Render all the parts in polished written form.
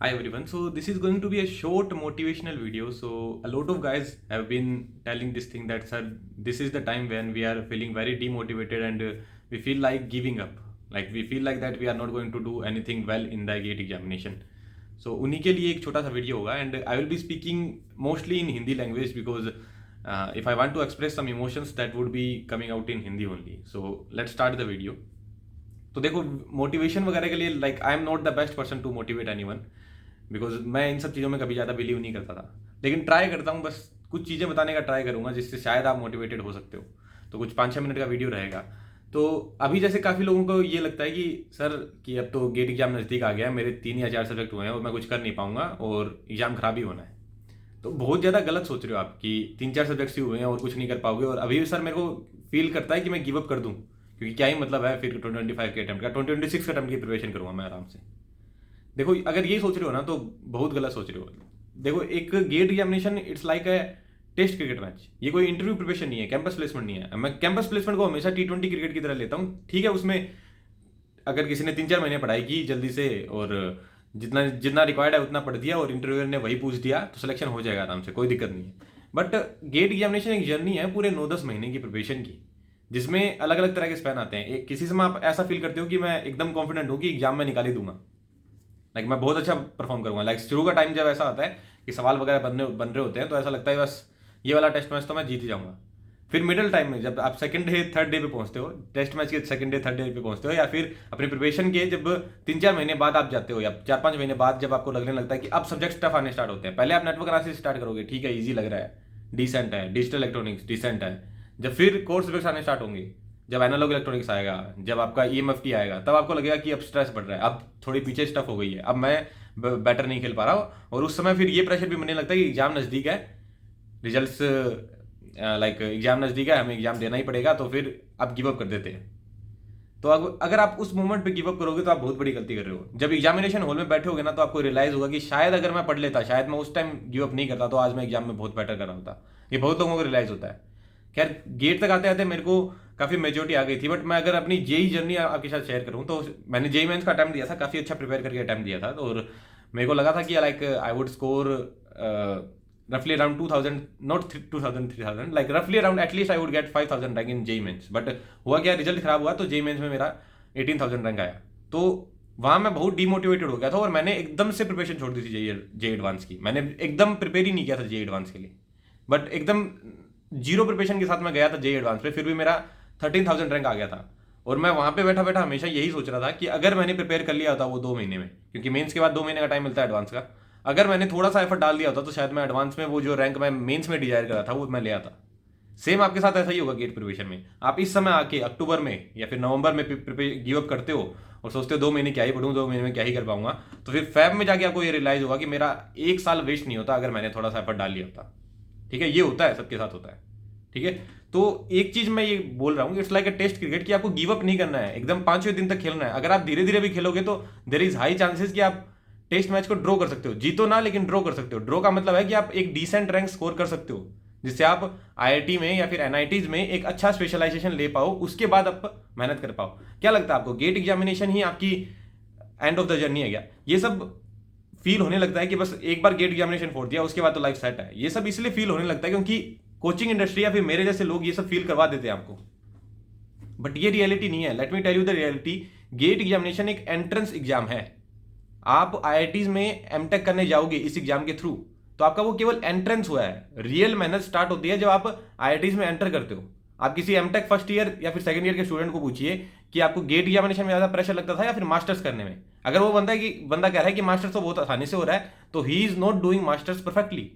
Hi everyone. So this is going to be a short motivational video. So a lot of guys have been telling this thing that sir, this is the time when we are feeling very demotivated and we feel like giving up. Like we feel like that we are not going to do anything well in the GATE examination. So उन्हीं के लिए एक छोटा सा video होगा and I will be speaking mostly in Hindi language because if I want to express some emotions that would be coming out in Hindi only. So let's start the video. तो देखो motivation वगैरह के लिए like I am not the best person to motivate anyone because मैं इन सब चीज़ों में कभी ज़्यादा बिलीव नहीं करता था, लेकिन ट्राई करता हूँ, बस कुछ चीज़ें बताने का ट्राई करूँगा जिससे शायद आप मोटिवेटेड हो सकते हो। तो कुछ 5-6 मिनट का वीडियो रहेगा। तो अभी जैसे काफ़ी लोगों को ये लगता है कि सर कि अब तो गेट एग्जाम नज़दीक आ गया है, मेरे 3 या 4 सब्जेक्ट हुए हैं और मैं कुछ कर नहीं पाऊंगा और एग्जाम खराब ही होना है। तो बहुत ज़्यादा गलत सोच रहे हो आप कि 3-4 सब्जेक्ट्स ही हुए हैं और कुछ नहीं कर पाओगे और अभी भी सर मेरे को फील करता है कि मैं गिव अप कर दूँ, क्योंकि क्या ही मतलब है फिर 2025 के अटैम्प्ट का, 2026 के अटैम्प्ट की प्रिपरेशन करूँगा मैं आराम से। देखो अगर ये सोच रहे हो ना तो बहुत गलत सोच रहे हो। देखो एक GATE examination it's like a test cricket match, ये कोई इंटरव्यू प्रिपरेशन नहीं है, कैंपस प्लेसमेंट नहीं है। मैं कैंपस प्लेसमेंट को हमेशा T20 क्रिकेट की तरह लेता हूँ। ठीक है, उसमें अगर किसी ने 3-4 महीने पढ़ाई की जल्दी से और जितना जितना रिक्वायर्ड है उतना पढ़ दिया और इंटरव्यूअर ने वही पूछ दिया तो सिलेक्शन हो जाएगा आराम से, कोई दिक्कत नहीं है। बट गेट एग्जामिनेशन एक जर्नी है पूरे 9-10 महीने की प्रिपरेशन की, जिसमें अलग अलग तरह के स्पैन आते हैं। एक किसी समय आप ऐसा फील करते हो कि मैं एकदम कॉन्फिडेंट हूँ कि एग्जाम में निकाल ही दूंगा, लाइक मैं बहुत अच्छा परफॉर्म करूंगा। लाइक शुरू का टाइम जब ऐसा आता है कि सवाल वगैरह बन रहे होते हैं तो ऐसा लगता है बस ये वाला टेस्ट मैच तो मैं जीत ही जाऊंगा। फिर मिडिल टाइम में जब आप सेकंड डे थर्ड डे पे पहुंचते हो, टेस्ट मैच के सेकंड डे थर्ड डे पे पहुंचते हो, या फिर अपनी प्रिपरेशन के जब 3-4 महीने बाद आप जाते हो या 4-5 महीने बाद जब आपको लगने लगता है कि अब सब्जेक्ट टफ आने स्टार्ट होते हैं। पहले आप नेटवर्क एनालिसिस स्टार्ट करोगे, ठीक है ईजी लग रहा है, डिसेंट है, डिजिटल इलेक्ट्रॉनिक्स डिसेंट है। जब फिर कोर्स सब्जेक्ट आने स्टार्ट होंगे, जब एनालॉग इलेक्ट्रॉनिक्स आएगा, जब आपका EMFT आएगा, तब आपको लगेगा कि अब स्ट्रेस बढ़ रहा है, अब थोड़ी पीछे स्टफ हो गई है, अब मैं बेटर नहीं खेल पा रहा हूँ। और उस समय फिर ये प्रेशर भी बनने लगता है कि एग्जाम नज़दीक है, रिजल्ट्स लाइक एग्जाम नज़दीक है, हमें एग्जाम देना ही पड़ेगा, तो फिर आप गिव अप कर देते हैं। तो अगर आप उस मोमेंट पे गिव अप करोगे तो आप बहुत बड़ी गलती कर रहे हो। जब एग्जामिनेशन हॉल में बैठे होगे ना तो आपको रियलाइज होगा कि शायद अगर मैं पढ़ लेता, शायद मैं उस टाइम गिव अप नहीं करता तो आज मैं एग्जाम में बहुत बेटर कर रहा होता। ये बहुत लोगों को रियलाइज होता है। खैर गेट तक आते आते मेरे को काफ़ी मेजोरिटी आ गई थी, बट मैं अगर अपनी जेई जर्नी आपके साथ शेयर करूँ तो मैंने जेई मेंस का अटैम्प्ट दिया था, काफ़ी अच्छा प्रिपेयर करके अटैम्प्ट दिया था। और मेरे को लगा था कि like I would score roughly around 2000, not 2000 3000, like roughly around at least I would get 5000 rank in JEE Mains. But हुआ क्या, रिजल्ट खराब हुआ तो JEE मेंस में मेरा 18000 रैंक आया। तो वहाँ मैं बहुत डीमोटिवेटेड हो गया था और मैंने एकदम से प्रिपरेशन छोड़ दी थी जे एडवांस की। मैंने एकदम प्रिपेयर ही नहीं किया था जे एडवांस के लिए, बट एकदम जीरो प्रिपरेशन के साथ मैं गया था जे एडवांस पे, फिर भी मेरा 13000 रैंक आ गया था। और मैं वहाँ पे बैठा बैठा हमेशा यही सोच रहा था कि अगर मैंने प्रिपेयर कर लिया होता वो 2 महीने में, क्योंकि मेंस के बाद 2 महीने का टाइम मिलता है एडवांस का, अगर मैंने थोड़ा सा एफर्ट डाल दिया होता तो शायद मैं एडवांस में वो जो रैंक मैं मेंस में डिजायर कर रहा था वो मैं ले आता। सेम आपके साथ ऐसा ही होगा गेट प्रिपरेशन में। आप इस समय आके अक्टूबर में या फिर नवंबर में गिव अप करते हो और सोचते हो 2 महीने क्या ही पढ़ूँ, 2 महीने में क्या ही कर पाऊंगा, तो फिर फैब में जाके आपको ये रियलाइज होगा कि मेरा 1 साल वेस्ट नहीं होता अगर मैंने थोड़ा सा एफर्ट डाल लिया होता। ठीक है, ये होता है, सबके साथ होता है। ठीक है, तो एक चीज मैं ये बोल रहा हूँ, it's like a test cricket कि आपको गिव अप नहीं करना है, एकदम 5वें दिन तक खेलना है। अगर आप धीरे धीरे भी खेलोगे तो देर इज हाई चांसेस कि आप टेस्ट मैच को ड्रॉ कर सकते हो, जीतो ना लेकिन ड्रॉ कर सकते हो। ड्रॉ का मतलब है कि आप एक डिसेंट रैंक स्कोर कर सकते हो, जिससे आप IIT में या फिर NITs में एक अच्छा स्पेशलाइजेशन ले पाओ, उसके बाद आप मेहनत कर पाओ। क्या लगता है आपको, गेट एग्जामिनेशन ही आपकी एंड ऑफ द जर्नी है क्या? ये सब फील होने लगता है कि बस एक बार गेट एग्जामिनेशन फोड़ दिया उसके बाद तो लाइफ सेट है। ये सब इसलिए फील होने लगता है क्योंकि कोचिंग इंडस्ट्री या फिर मेरे जैसे लोग ये सब फील करवा देते हैं आपको, बट ये रियलिटी नहीं है। Let me tell you the reality. GATE examination एक एंट्रेंस एग्जाम है। आप IITs में MTech करने जाओगे इस एग्जाम के थ्रू, तो आपका वो केवल एंट्रेंस हुआ है। रियल मेहनत स्टार्ट होती है जब आप IITs में एंटर करते हो। आप किसी MTech फर्स्ट ईयर या फिर सेकंड ईयर के स्टूडेंट को पूछिए कि आपको गेट एग्जामिनेशन में ज़्यादा प्रेशर लगता था या फिर मास्टर्स करने में। अगर वो बंदा कह रहा है कि मास्टर्स तो बहुत आसानी से हो रहा है, तो he is not doing masters perfectly.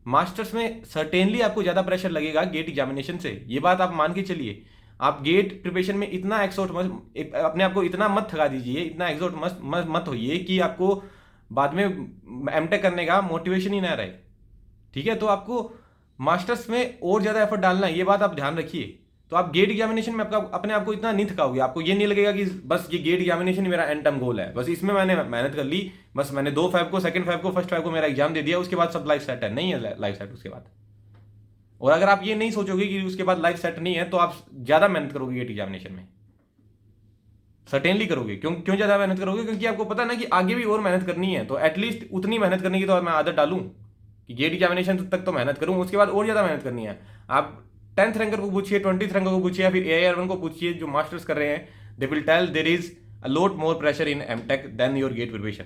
Masters में सर्टेनली आपको ज़्यादा प्रेशर लगेगा गेट एग्जामिनेशन से, ये बात आप मान के चलिए। आप गेट प्रिपरेशन में इतना एक्सोट मत, अपने आप को इतना मत थका दीजिए, इतना एक्सोट मत होइए कि आपको बाद में MTech करने का मोटिवेशन ही ना रहे। ठीक है, तो आपको मास्टर्स में और ज़्यादा एफर्ट डालना है, ये बात आप ध्यान रखिए। तो आप गेट एग्जामिनेशन में अपने आप को इतना नहीं थकाओगे, आपको ये नहीं लगेगा कि बस ये गेट एग्जामिनेशन ही मेरा एंड टर्म गोल है, बस इसमें मैंने मेहनत कर ली, बस मैंने 2 फेब को, सेकंड फेब को, फर्स्ट फेब को मेरा एग्जाम दे दिया, उसके बाद सब लाइफ सेट है। नहीं है लाइफ सेट उसके बाद। और अगर आप ये नहीं सोचोगे कि उसके बाद लाइफ सेट नहीं है तो आप ज़्यादा मेहनत करोगे गेट एग्जामिनेशन में। सर्टेनली करोगे। क्यों क्यों ज़्यादा मेहनत करोगे? क्योंकि आपको पता है ना कि आगे भी और मेहनत करनी है, तो एटलीस्ट उतनी मेहनत करने की तो मैं आदत डालूं कि गेट एग्जामिनेशन तक तो मेहनत करूं, उसके बाद और ज़्यादा मेहनत करनी है। आप 10th रैंकर को पूछिए, 20th रैंकर को पूछिए, या फिर AIR1 को पूछिए जो मास्टर्स कर रहे हैं, they will tell there is a lot more pressure in MTech than your GATE preparation.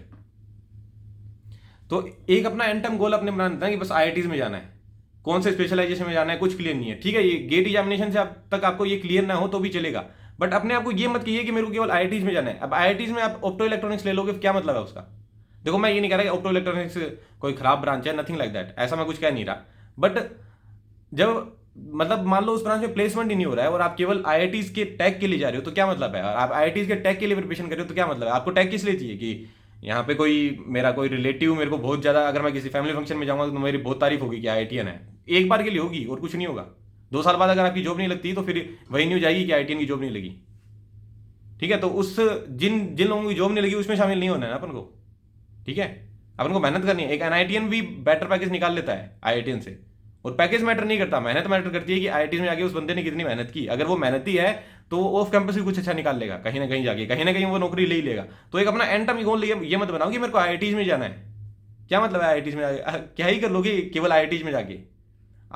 तो एक अपना एंड टाइम गोल अपने बनाना है कि बस IITs में जाना है, कौन से स्पेशलाइजेशन में जाना है कुछ क्लियर नहीं है, ठीक है। ये गेट एग्जामिनेशन से अब तक आपको ये क्लियर ना हो तो भी चलेगा, बट अपने आपको ये मत कहिए कि मेरे को केवल IITs में जाना है। अब IITs में आप ऑप्टो इलेक्ट्रॉनिक्स ले लोगे, क्या मतलब है उसका? देखो मैं ये नहीं कह रहा कि ऑप्टो इलेक्ट्रॉनिक्स कोई खराब ब्रांच है, नथिंग लाइक दैट, ऐसा मैं कुछ कह नहीं रहा। बट जब मतलब मान लो उस ब्रांच में प्लेसमेंट ही नहीं हो रहा है और आप केवल IITs के टैग के लिए जा रहे हो तो क्या मतलब है? और आप IITs के टैग के लिए प्रिपरेशन कर रहे हो तो क्या मतलब है? आपको टैग किस लिए चाहिए? कि यहाँ पे कोई मेरा कोई रिलेटिव मेरे को बहुत ज़्यादा, अगर मैं किसी फैमिली फंक्शन में जाऊँगा तो मेरी बहुत तारीफ होगी कि IITian है, एक बार के लिए होगी और कुछ नहीं होगा। 2 साल बाद अगर आपकी जॉब नहीं लगती तो फिर वही न्यूज आएगी कि IITian की जॉब नहीं लगी, ठीक है। तो उस जिन जिन लोगों की जॉब नहीं लगी उसमें शामिल नहीं होना है ना अपन को, ठीक है। अपन को मेहनत करनी है। एक NITian भी बेटर पैकेज निकाल लेता है IITian से, और पैकेज मैटर नहीं करता, मेहनत मैटर करती है कि IITs में जाके उस बंदे ने कितनी मेहनत की। अगर वो मेहनती है तो वो ऑफ कैंपस भी कुछ अच्छा निकाल लेगा, कहीं ना कहीं जाके कहीं ना कहीं वो नौकरी ले ही लेगा। तो एक अपना एंड टाइम गोल ये मत बनाओ कि मेरे को IITs में जाना है। क्या मतलब है IITs में जाके? क्या ही कर लोगे केवल IITs में जाके?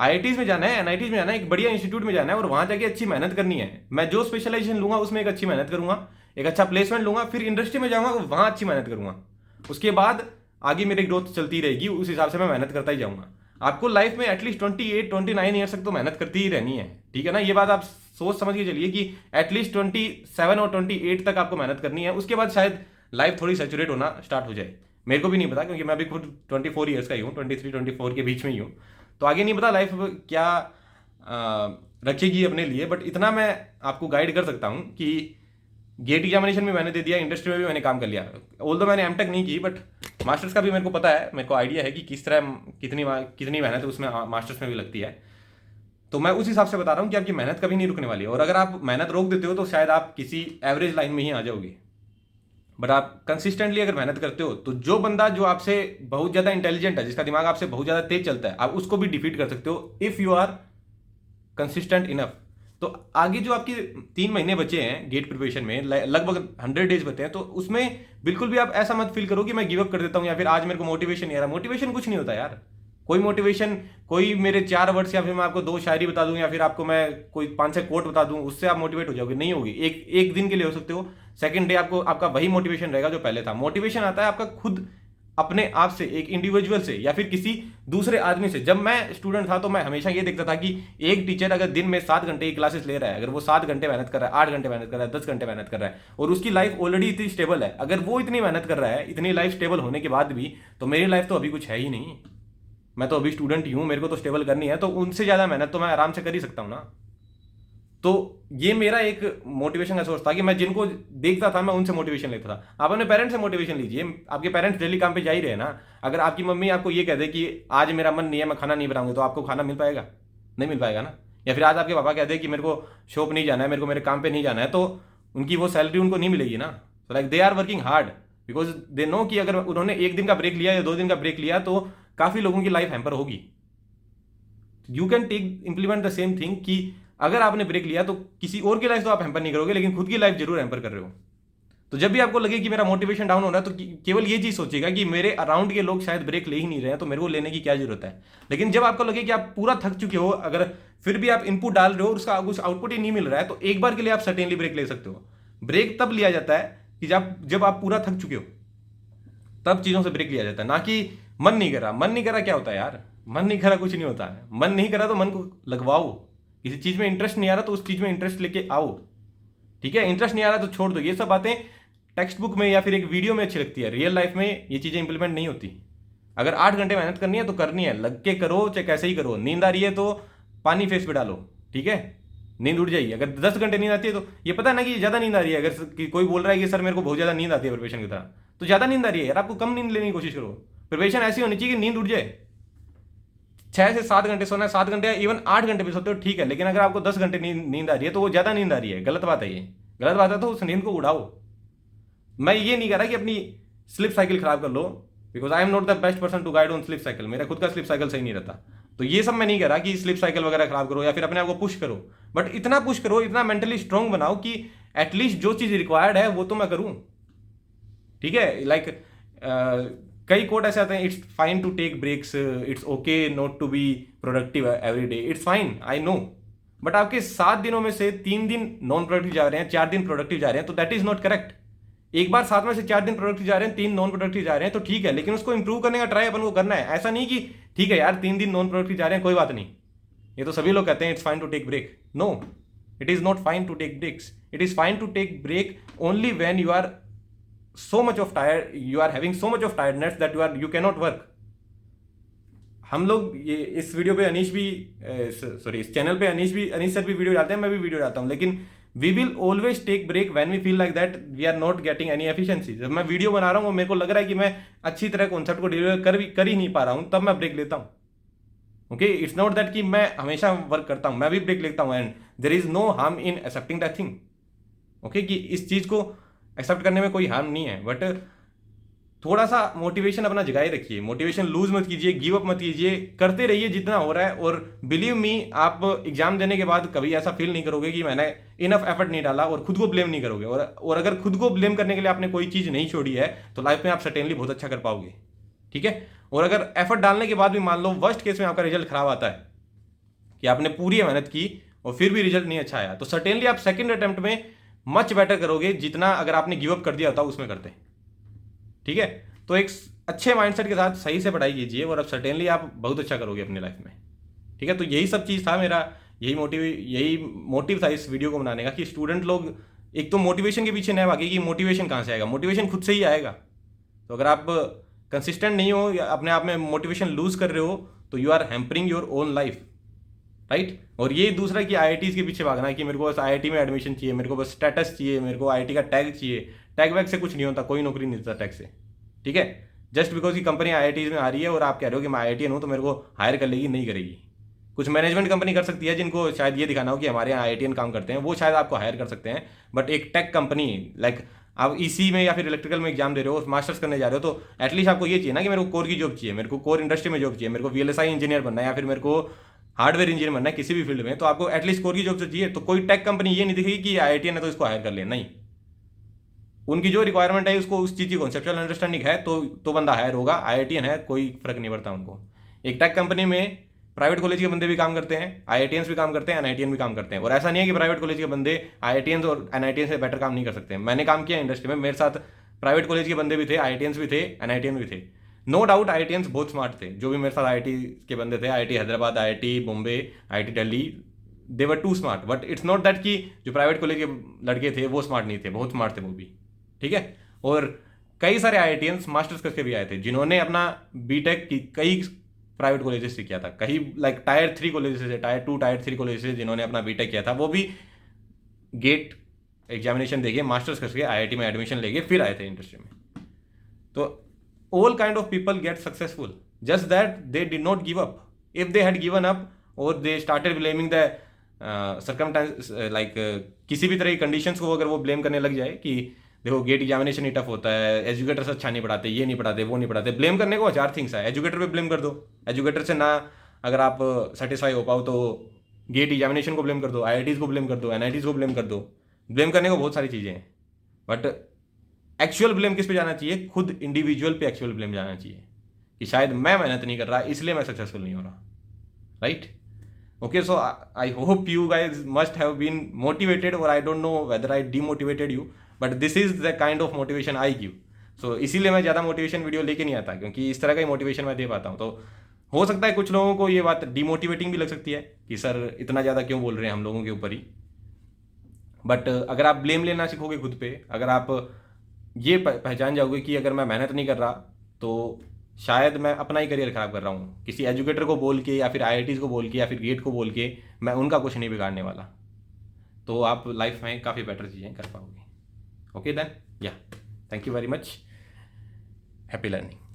IITs में जाना है, NITs में जाना है, एक बढ़िया इंस्टीट्यूट में जाना है और वहां जाके अच्छी मेहनत करनी है। मैं जो स्पेशलाइजेशन लूंगा उसमें एक अच्छी मेहनत करूंगा, एक अच्छा प्लेसमेंट लूंगा, फिर इंडस्ट्री में जाऊंगा वहां अच्छी मेहनत करूंगा, उसके बाद आगे मेरी ग्रोथ चलती रहेगी, उस हिसाब से मैं मेहनत करता ही जाऊंगा। आपको लाइफ में एटलीस्ट 28-29 ईयर्स तक तो मेहनत करती ही रहनी है, ठीक है ना। ये बात आप सोच समझ के चलिए कि एटलीस्ट 27 और 28 तक आपको मेहनत करनी है, उसके बाद शायद लाइफ थोड़ी सेचुरेट होना स्टार्ट हो जाए। मेरे को भी नहीं पता क्योंकि मैं भी खुद 24 ईयर्स का ही हूँ, 23-24 के बीच में ही हूँ, तो आगे नहीं पता लाइफ क्या रखेगी अपने लिए। बट इतना मैं आपको गाइड कर सकता हूँ कि गेट एग्जामिनेशन में मैंने दे दिया, इंडस्ट्री में भी मैंने काम कर लिया। ऑल्दो मैंने एमटेक नहीं की, बट मास्टर्स का भी मेरे को पता है, मेरे को आइडिया है कि किस तरह कितनी मेहनत उसमें मास्टर्स में भी लगती है। तो मैं उस हिसाब से बता रहा हूँ कि आपकी मेहनत कभी नहीं रुकने वाली है, और अगर आप मेहनत रोक देते हो तो शायद आप किसी एवरेज लाइन में ही आ जाओगे। बट आप कंसिस्टेंटली अगर मेहनत करते हो तो जो बंदा जो आपसे बहुत ज़्यादा इंटेलिजेंट है, जिसका दिमाग आपसे बहुत ज़्यादा तेज चलता है, आप उसको भी डिफीट कर सकते हो if you are consistent enough. तो आगे जो आपके 3 महीने बचे हैं गेट प्रिपरेशन में, लगभग 100 डेज बचे हैं, तो उसमें बिल्कुल भी आप ऐसा मत फील करो कि मैं गिव अप कर देता हूँ या फिर आज मेरे को मोटिवेशन नहीं आ रहा। मोटिवेशन कुछ नहीं होता यार, कोई मोटिवेशन, कोई मेरे 4 वर्ड्स या फिर मैं आपको 2 शायरी बता दूं या फिर आपको मैं कोई 5-6 कोट बता दूं उससे आप मोटिवेट हो जाओगे? नहीं होगी। एक दिन के लिए हो सकते हो, सेकंड डे आपको आपका वही मोटिवेशन रहेगा जो पहले था। मोटिवेशन आता है आपका खुद अपने आप से, एक इंडिविजुअल से या फिर किसी दूसरे आदमी से। जब मैं स्टूडेंट था तो मैं हमेशा ये देखता था कि एक टीचर अगर दिन में 7 घंटे की क्लासेस ले रहा है, अगर वो 7 घंटे मेहनत कर रहा है, 8 घंटे मेहनत कर रहा है, 10 घंटे मेहनत कर रहा है, और उसकी लाइफ ऑलरेडी इतनी स्टेबल है, अगर वो इतनी मेहनत कर रहा है, इतनी लाइफ स्टेबल होने के बाद भी, तो मेरी लाइफ तो अभी कुछ है ही नहीं। मैं तो अभी स्टूडेंट ही हूँ, मेरे को तो स्टेबल करनी है, तो उनसे ज़्यादा मेहनत तो मैं आराम से कर ही सकता हूँ ना। तो ये मेरा एक मोटिवेशन का सोर्स था कि मैं जिनको देखता था मैं उनसे मोटिवेशन लेता था। आप अपने पेरेंट्स से मोटिवेशन लीजिए। आपके पेरेंट्स डेली काम पे जा ही रहे हैं ना। अगर आपकी मम्मी आपको ये कह दे कि आज मेरा मन नहीं है, मैं खाना नहीं बनाऊंगी, तो आपको खाना मिल पाएगा? नहीं मिल पाएगा ना। या फिर आज आपके पापा कह दे कि मेरे को शॉप नहीं जाना है, मेरे को मेरे काम पे नहीं जाना है, तो उनकी वो सैलरी उनको नहीं मिलेगी ना। तो like they are working hard because they know कि अगर उन्होंने 1 दिन का ब्रेक लिया या 2 दिन का ब्रेक लिया तो काफ़ी लोगों की लाइफ हैम्पर होगी। You can take implement the same thing कि अगर आपने ब्रेक लिया तो किसी और की लाइफ तो आप हैम्पर नहीं करोगे, लेकिन खुद की लाइफ जरूर हैम्पर कर रहे हो। तो जब भी आपको लगे कि मेरा मोटिवेशन डाउन हो रहा है तो केवल ये चीज सोचिएगा कि मेरे अराउंड के लोग शायद ब्रेक ले ही नहीं रहे हैं, तो मेरे को लेने की क्या जरूरत है। लेकिन जब आपको लगे कि आप पूरा थक चुके हो, अगर फिर भी आप इनपुट डाल रहे हो और उसका कुछ आउटपुट ही नहीं मिल रहा है, तो एक बार के लिए आप सर्टेनली ब्रेक ले सकते हो। ब्रेक तब लिया जाता है कि जब आप पूरा थक चुके हो, तब चीजों से ब्रेक लिया जाता है, ना कि मन नहीं कर रहा। मन नहीं कर रहा क्या होता है यार? मन नहीं कर रहा कुछ नहीं होता है। मन नहीं कर रहा तो मन को लगवाओ। किसी चीज में इंटरेस्ट नहीं आ रहा तो उस चीज में इंटरेस्ट लेके आओ, ठीक है। इंटरेस्ट नहीं आ रहा तो छोड़ दो। ये सब बातें टेक्स्ट बुक में या फिर एक वीडियो में अच्छी लगती है, रियल लाइफ में ये चीजें इंप्लीमेंट नहीं होती। अगर 8 घंटे मेहनत करनी है तो करनी है, लग के करो चाहे कैसे ही करो। नींद आ रही है तो पानी फेस पे डालो, ठीक है, नींद उड़ जाएगी। अगर 10 घंटे नींद आती है तो ये पता है ना कि ज्यादा नींद आ रही है। अगर कोई बोल रहा है कि सर मेरे को बहुत ज्यादा नींद आती है प्रिपरेशन की तरह, तो ज्यादा नींद आ रही है यार, आपको कम नींद लेने की कोशिश करो। प्रिपरेशन ऐसी होनी चाहिए कि नींद उड़ जाए। 6 से 7 घंटे सोना है, 7 घंटे इवन 8 घंटे भी सोते हो ठीक है, लेकिन अगर आपको 10 घंटे नींद आ रही है तो वो ज्यादा नींद आ रही है, गलत बात है। ये गलत बात है, तो उस नींद को उड़ाओ। मैं ये नहीं कह रहा कि अपनी स्लिप साइकिल खराब कर लो, because I am not the best person to guide on slip cycle. मेरा खुद का स्लिप साइकिल सही नहीं रहता, तो ये सब मैं नहीं कह रहा कि स्लिप साइकिल वगैरह खराब करो या फिर अपने आप को पुश करो। बट इतना पुश करो, इतना मेंटली स्ट्रांग बनाओ कि एटलीस्ट जो चीज़ रिक्वायर्ड है वो तो मैं करूँ, ठीक है। लाइक कई कोट ऐसे आते हैं, it's fine to take breaks, it's okay not to be productive every day, it's fine, I know, but आपके 7 दिनों में से 3 दिन नॉन प्रोडक्टिव जा रहे हैं, 4 दिन प्रोडक्टिव जा रहे हैं, तो दैट इज नॉट करेक्ट। एक बार 7 में से 4 दिन प्रोडक्टिव जा रहे हैं, 3 नॉन प्रोडक्टिव जा रहे हैं, तो ठीक है, लेकिन उसको इंप्रूव करने का ट्राई अपन को करना है। ऐसा नहीं कि ठीक है यार 3 दिन नॉन प्रोडक्टिव जा रहे हैं, कोई बात नहीं, ये तो सभी लोग कहते हैं it's fine to take break. No, it is not fine to take breaks, it is fine to take break only when you are so much of tired, you are having so much of tiredness that you cannot work। हम लोग ये इस video पे अनीश भी sorry इस channel पे Anish sir भी video डालते हैं, मैं भी वीडियो डालता हूँ, लेकिन we will always take break when we feel like that we are not getting any efficiency. जब मैं वीडियो बना रहा हूँ और मेरे को लग रहा है कि मैं अच्छी तरह कॉन्सेप्ट को डिलीवर कर ही नहीं पा रहा हूँ, तब मैं ब्रेक लेता हूँ। ओके, इट्स नॉट दैट कि मैं हमेशा वर्क करता हूँ, मैं भी ब्रेक लेता हूँ, and there is no harm in accepting that thing. Okay, कि इस चीज़ को एक्सेप्ट करने में कोई हार्म नहीं है, बट थोड़ा सा मोटिवेशन अपना जगाए रखिए, मोटिवेशन लूज मत कीजिए, गिव अप मत कीजिए, करते रहिए जितना हो रहा है। और बिलीव मी, आप एग्जाम देने के बाद कभी ऐसा फील नहीं करोगे कि मैंने इनफ एफर्ट नहीं डाला, और खुद को ब्लेम नहीं करोगे। और अगर खुद को ब्लेम करने के लिए आपने कोई चीज़ नहीं छोड़ी है तो लाइफ में आप सर्टेनली बहुत अच्छा कर पाओगे, ठीक है। और अगर एफर्ट डालने के बाद भी मान लो वर्स्ट केस में आपका रिजल्ट खराब आता है कि आपने पूरी मेहनत की और फिर भी रिजल्ट नहीं अच्छा आया, तो सर्टेनली आप सेकेंड अटेम्प्ट में मच बेटर करोगे जितना अगर आपने गिव अप कर दिया होता उसमें करते, ठीक है। तो एक अच्छे माइंडसेट के साथ सही से पढ़ाई कीजिए और अब सर्टेनली आप बहुत अच्छा करोगे अपनी लाइफ में, ठीक है। तो यही सब चीज़ था मेरा, यही मोटिव था इस वीडियो को बनाने का, कि स्टूडेंट लोग एक तो मोटिवेशन के पीछे न भागे कि मोटिवेशन कहाँ से आएगा, मोटिवेशन खुद से ही आएगा। तो अगर आप कंसिस्टेंट नहीं हो या अपने आप में मोटिवेशन लूज कर रहे हो तो you are hampering your own life, right. और ये दूसरा कि IITs के पीछे भागना है कि मेरे को बस IIT में एडमिशन चाहिए, मेरे को बस स्टेटस चाहिए, मेरे को IIT का टैग चाहिए। टैग वैग से कुछ नहीं होता, कोई नौकरी नहीं देता टैग से, ठीक है। जस्ट बिकॉज की कंपनी IITs में आ रही है और आप कह रहे हो कि मैं IITian हूँ तो मेरे को हायर कर लेगी, नहीं करेगी। कुछ मैनेजमेंट कंपनी कर सकती है जिनको शायद ये दिखाना हो कि हमारे यहाँ IITian काम करते हैं, वो शायद आपको हायर कर सकते हैं। बट एक टेक कंपनी लाइक आप EC में या फिर इलेक्ट्रिकल में एग्जाम दे रहे हो, मास्टर्स करने जा रहे हो, तो एटलीस्ट आपको ये चाहिए ना कि मेरे को कोर की जॉब चाहिए, मेरे को कोर इंडस्ट्री में जॉब चाहिए, मेरे को VLSI इंजीनियर बनना है या फिर मेरे को हार्डवेयर इंजीनियर बनना है किसी भी फील्ड में, तो आपको एटलीस्ट कोर की जॉब तो चाहिए। तो कोई टेक कंपनी ये नहीं दिखेगी कि IITian है तो इसको हायर कर ले, नहीं। उनकी जो रिक्वायरमेंट है उसको उस चीज़ की कॉन्सेप्चुअल अंडरस्टैंडिंग है तो बंदा हायर होगा। IITian है कोई फर्क नहीं पड़ता उनको। एक टेक कंपनी में प्राइवेट कॉलेज के बंदे भी काम करते हैं, IITians भी काम करते हैं, NITian भी काम करते हैं। और ऐसा नहीं है कि प्राइवेट कॉलेज के बंदे IITians और NITian से बेटर काम नहीं कर सकते। मैंने काम किया इंडस्ट्री में, मेरे साथ प्राइवेट कॉलेज के बंदे भी थे, IITians भी थे, NITian भी थे। नो डाउट IITians बहुत स्मार्ट थे, जो भी मेरे साथ IIT के बंदे थे, IIT Hyderabad, IIT Bombay, IIT Delhi, they were too smart. But it's not that कि जो प्राइवेट कॉलेज के लड़के थे वो स्मार्ट नहीं थे, बहुत स्मार्ट थे वो भी, ठीक है। और कई सारे IITians मास्टर्स करके भी आए थे जिन्होंने अपना BTech की कई प्राइवेट कॉलेजेस से किया था, कहीं लाइक टायर 3 कॉलेजेस से, टायर 2 टायर 3 कॉलेजेस से जिन्होंने अपना BTech किया था, वो भी गेट एग्जामिनेशन देके मास्टर्स करके IIT में एडमिशन लेके फिर आए थे इंडस्ट्री में। तो all kind of people get successful, just that they did not give up. If they had given up or they started blaming the circumstance, किसी भी तरह की कंडीशंस को अगर वो ब्लेम करने लग जाए कि देखो गेट एग्जामिनेशन ही टफ होता है, एजुकेटर्स अच्छा नहीं पढ़ाते, ये नहीं पढ़ाते, वो नहीं पढ़ाते, ब्लेम करने को 4 थिंग्स है। एजुकेटर पे ब्लेम कर दो, एजुकेटर से ना अगर आप सेटिस्फाई हो पाओ तो गेट एग्जामिनेशन को ब्लेम कर दो, IITs को ब्लेम कर दो, NITs को ब्लेम कर दो। ब्लेम करने को बहुत सारी चीज़ें हैं, बट एक्चुअल ब्लेम किस पे जाना चाहिए? खुद इंडिविजुअल पे एक्चुअल ब्लेम जाना चाहिए कि शायद मैं मेहनत नहीं कर रहा इसलिए मैं सक्सेसफुल नहीं हो रहा, right. Okay, so I hope you guys must have been motivated, और I don't know whether I demotivated you, but this is the kind of motivation I give. So इसीलिए मैं ज़्यादा मोटिवेशन वीडियो लेके नहीं आता, क्योंकि इस तरह का ही मोटिवेशन मैं दे पाता हूँ। तो हो सकता है कुछ लोगों को ये बात डीमोटिवेटिंग भी लग सकती है कि सर इतना ज़्यादा क्यों बोल रहे हैं हम लोगों के ऊपर ही, बट अगर आप ब्लेम लेना सीखोगे खुद पे, अगर आप ये पहचान जाओगे कि अगर मैं मेहनत नहीं कर रहा तो शायद मैं अपना ही करियर खराब कर रहा हूँ, किसी एजुकेटर को बोल के या फिर IITs को बोल के या फिर गेट को बोल के मैं उनका कुछ नहीं बिगाड़ने वाला, तो आप लाइफ में काफ़ी बेटर चीज़ें कर पाओगे। ओके देन, या thank you very much, happy learning.